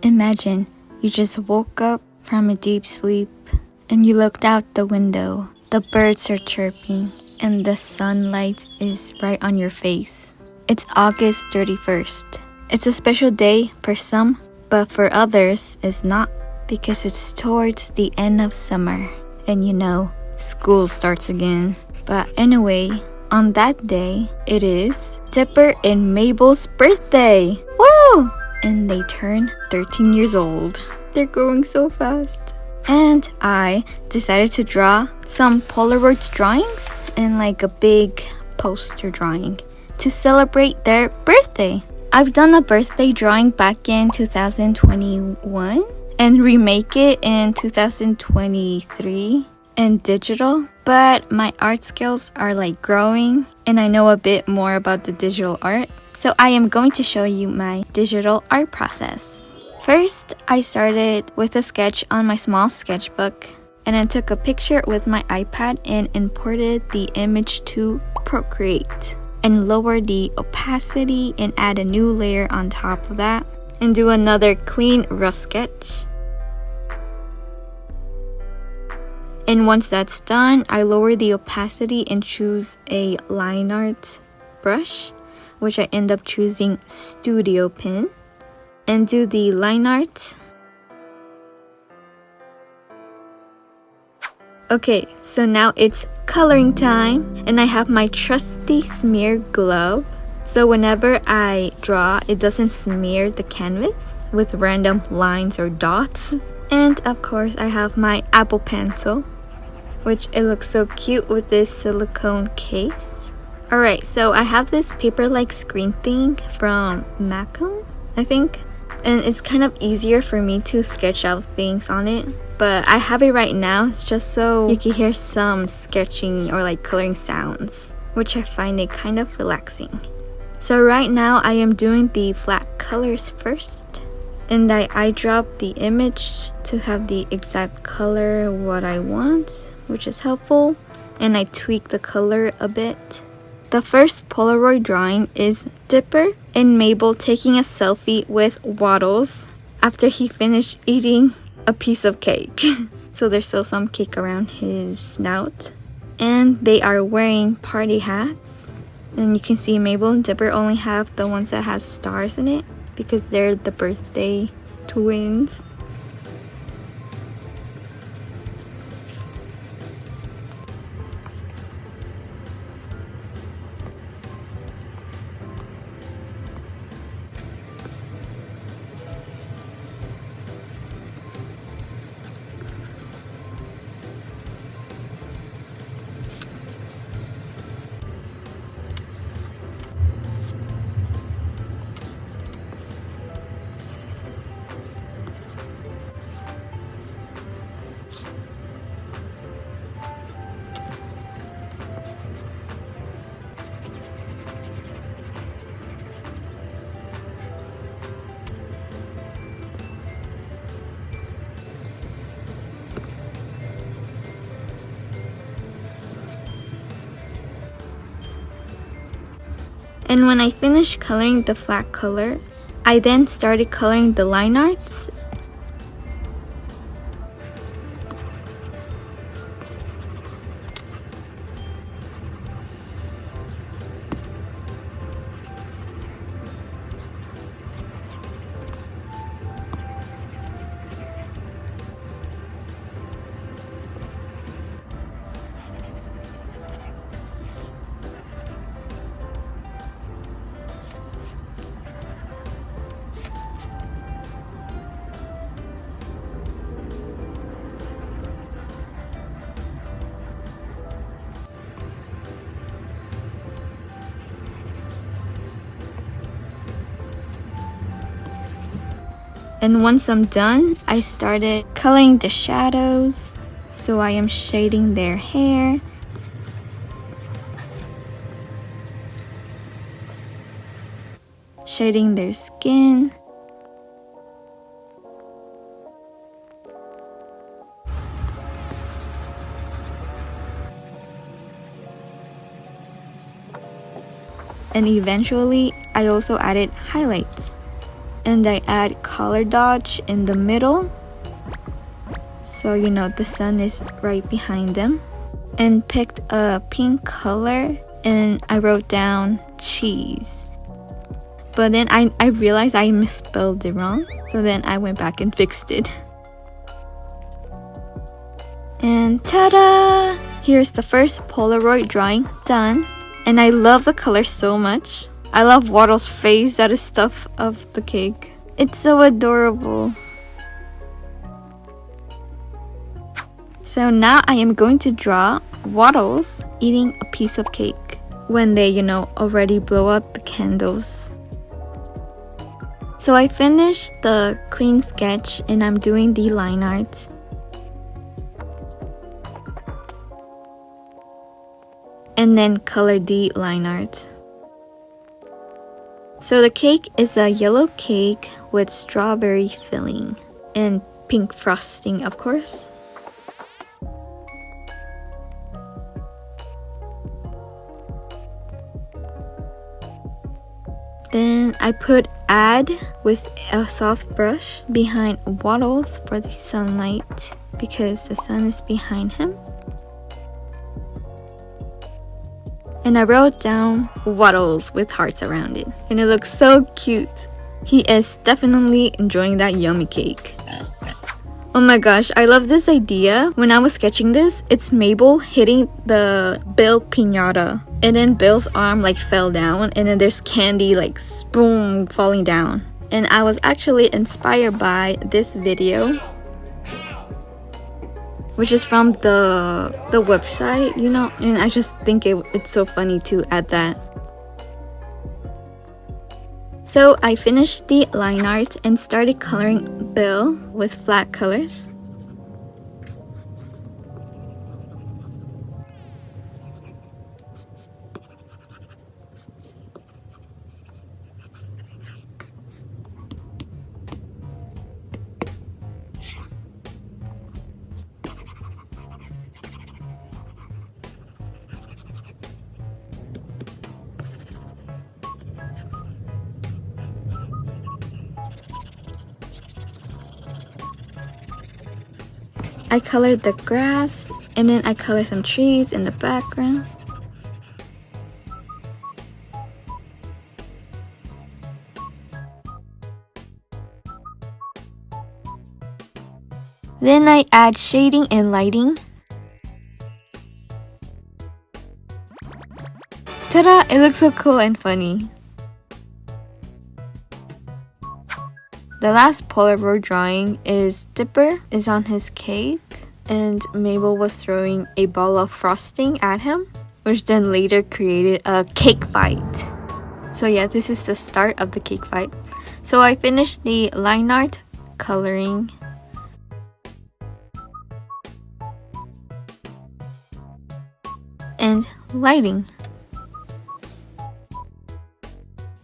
Imagine you just woke up from a deep sleep and you looked out the window. The birds are chirping and the sunlight is right on your face. It's August 31st. It's a special day for some, but for others it's not, because it's towards the end of summer and school starts again. But anyway, on that day, it is Dipper and Mabel's birthday. Woo! And they turn 13 years old. They're growing so fast. And I decided to draw some Polaroid drawings and like a big poster drawing to celebrate their birthday. I've done a birthday drawing back in 2021 and remake it in 2023 in digital, but my art skills are like growing and I know a bit more about the digital art. So I am going to show you my digital art process. First, I started with a sketch on my small sketchbook and then took a picture with my iPad and imported the image to Procreate and lowered the opacity and add a new layer on top of that and do another clean rough sketch. And once that's done, I lower the opacity and choose a line art brush, which I end up choosing Studio Pen, and do the line art. Okay, so now it's coloring time, and I have my trusty smear glove. So whenever I draw, it doesn't smear the canvas with random lines or dots. And of course, I have my Apple pencil, which it looks so cute with this silicone case. Alright, so I have this paper-like screen thing from Macom, I think. And it's kind of easier for me to sketch out things on it. But I have it right now, it's just so you can hear some sketching or like coloring sounds, which I find it kind of relaxing. So right now I am doing the flat colors first. And I eyedrop the image to have the exact color what I want, which is helpful. And I tweak the color a bit. The first Polaroid drawing is Dipper and Mabel taking a selfie with Waddles after he finished eating a piece of cake. So there's still some cake around his snout. And they are wearing party hats. And you can see Mabel and Dipper only have the ones that have stars in it because they're the birthday twins. And when I finished coloring the flat color, I then started coloring the line arts. And once I'm done, I started coloring the shadows. So I am shading their hair, shading their skin, and eventually I also added highlights. And I add color dodge in the middle, so you know the sun is right behind them. And picked a pink color and I wrote down cheese. But then I realized I misspelled it wrong, so then I went back and fixed it. And ta-da! Here's the first Polaroid drawing done. And I love the color so much. I love Waddles' face that is stuff of the cake. It's so adorable. So now I am going to draw Waddles eating a piece of cake when they, already blow out the candles. So I finished the clean sketch and I'm doing the line art. And then color the line art. So the cake is a yellow cake with strawberry filling and pink frosting, of course. Then I put add with a soft brush behind Waddles for the sunlight because the sun is behind him. And I wrote down Waddles with hearts around it. And it looks so cute. He is definitely enjoying that yummy cake. Oh my gosh, I love this idea. When I was sketching this, it's Mabel hitting the Bill piñata. And then Bill's arm fell down and then there's candy boom falling down. And I was actually inspired by this video, which is from the website, and I just think it's so funny to add that. So I finished the line art and started coloring Bill with flat colors. I colored the grass, and then I colored some trees in the background. Then I add shading and lighting. Ta-da! It looks so cool and funny. The last Polaroid drawing is Dipper is on his cake and Mabel was throwing a ball of frosting at him, which then later created a cake fight. So yeah, this is the start of the cake fight. So I finished the line art, coloring, and lighting.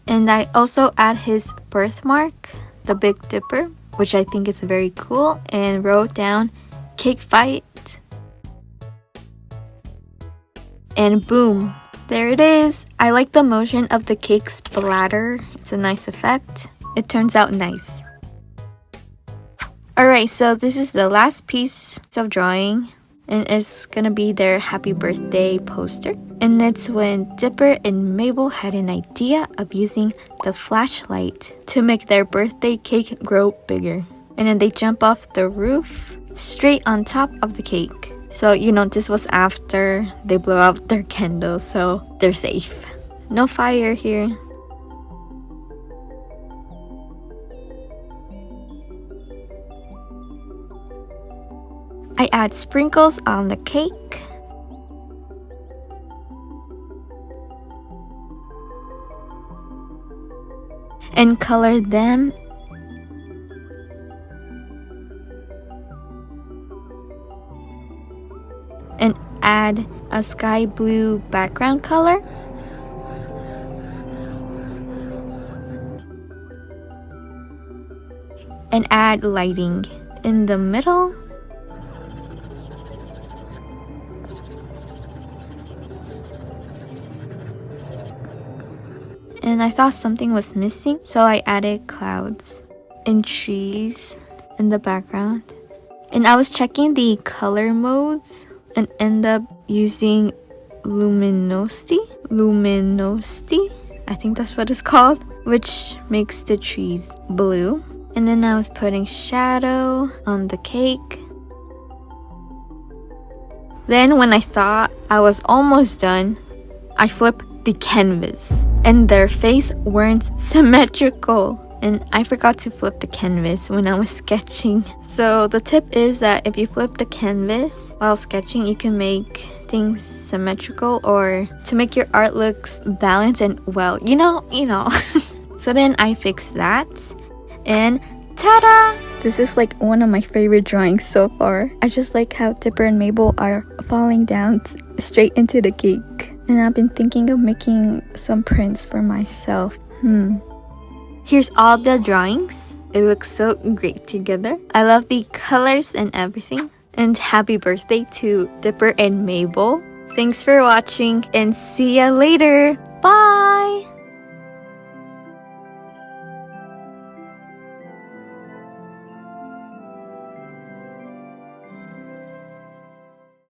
And I also add his birthmark, the Big Dipper, which I think is very cool, and wrote down cake fight. And boom, there it is. I like the motion of the cake splatter. It's a nice effect. It turns out nice. Alright, so this is the last piece of drawing, and it's gonna be their happy birthday poster. And it's when Dipper and Mabel had an idea of using the flashlight to make their birthday cake grow bigger. And then they jump off the roof straight on top of the cake. So, this was after they blow out their candles, so they're safe. No fire here. I add sprinkles on the cake. And color them. And add a sky blue background color. And add lighting in the middle. And and I thought something was missing, so I added clouds and trees in the background. And I was checking the color modes and end up using luminosity, I think that's what it's called, which makes the trees blue. And then I was putting shadow on the cake. Then when I thought I was almost done, I flipped the canvas and their face weren't symmetrical. And I forgot to flip the canvas when I was sketching. So the tip is that if you flip the canvas while sketching, you can make things symmetrical, or to make your art looks balanced and well, you know. So then I fixed that, and ta-da! This is like one of my favorite drawings so far. I just like how Dipper and Mabel are falling down straight into the cake. And I've been thinking of making some prints for myself. Here's all the drawings. It looks so great together. I love the colors and everything. And happy birthday to Dipper and Mabel. Thanks for watching and see ya later. Bye!